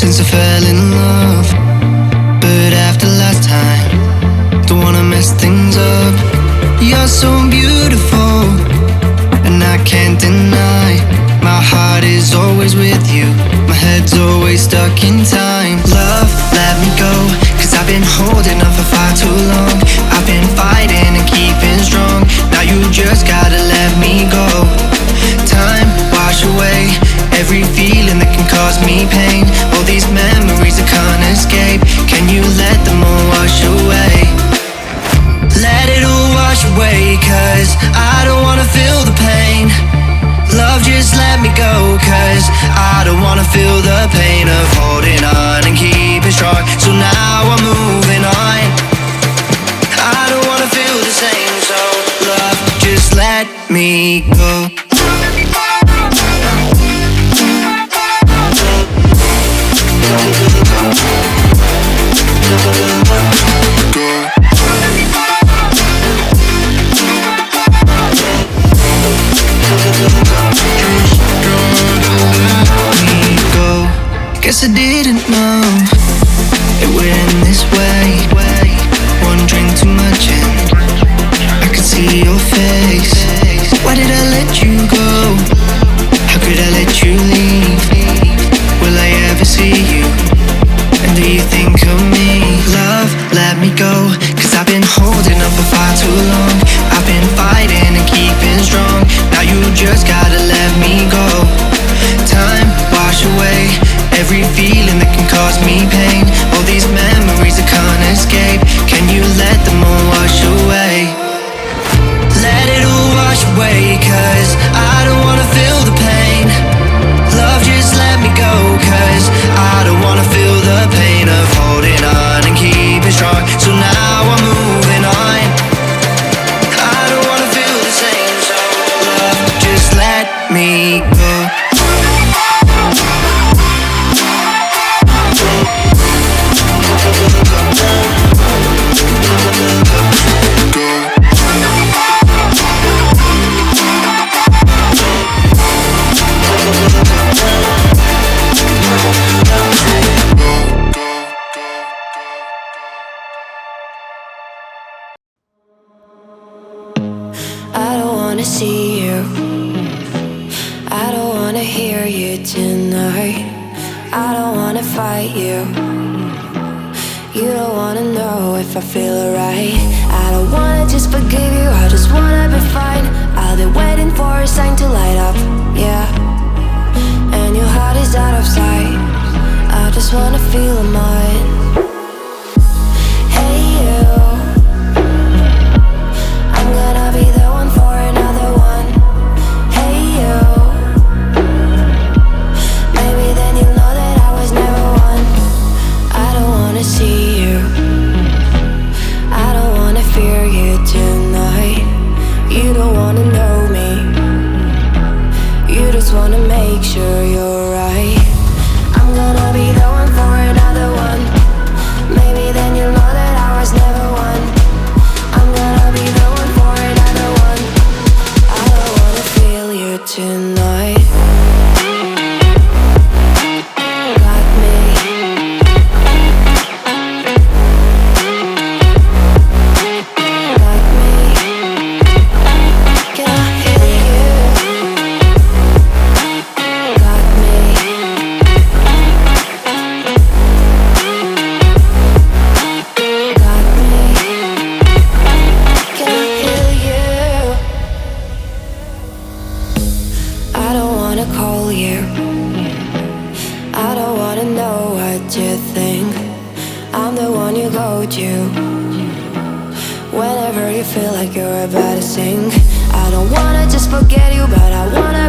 since I fell in love. But after last time, don't wanna mess things up. You're so beautiful, and I can't deny. My heart is always with you, my head's always stuck in time. Love, let me go, cause I've been holding on for far too long. I've been fighting and keeping strong, now you just gotta let me go. Time, wash away every feeling that can cause me pain. All these memories I can't escape, can you let them all wash away? Let it all wash away, cause I don't wanna feel the pain. Love, just let me go, cause I don't wanna feel the pain of holding on and keeping strong. So now I'm moving on, I don't wanna feel the same. So love, just let me go. Guess I didn't know it would end this way. One drink too much and I could see your face. Why did I let you go? How could I let you leave? Will I ever see you? And do you think of me? Love, let me go, cause I've been holding up for far too long. I've been fighting and keeping strong, now you just gotta let me go. Time, wash away every feeling that can cause me pain. All these memories I can't escape, can you let them all wash away? Let it all wash away, cause I don't wanna feel the pain. Love, just let me go, cause I don't wanna feel the pain of holding on and keeping strong. So now I'm moving on, I don't wanna feel the same. So love, just let me go. I don't wanna see you, I don't wanna hear you tonight. I don't wanna fight you, you don't wanna know if I feel alright. I don't wanna just forgive you, I just wanna be fine. I'll be waiting for a sign to light up, yeah. And your heart is out of sight, I just wanna feel mine. Hey you, I'm gonna be the one for another one. Hey you, maybe then you'll know that I was never one. I don't wanna see you, I don't wanna fear you tonight. You don't wanna know me, you just wanna make sure you're right. I'm gonna be the one for another one. Maybe then you'll know that I was never one. I'm gonna be the one for another one. I don't wanna feel you tonight. Got me. Got me. Can I hear you? Got me. Got me. Can I hear you? I don't wanna call you, I don't wanna know what you think. I'm the one you go to whenever you feel like you're about to sink. I don't wanna just forget you, but I wanna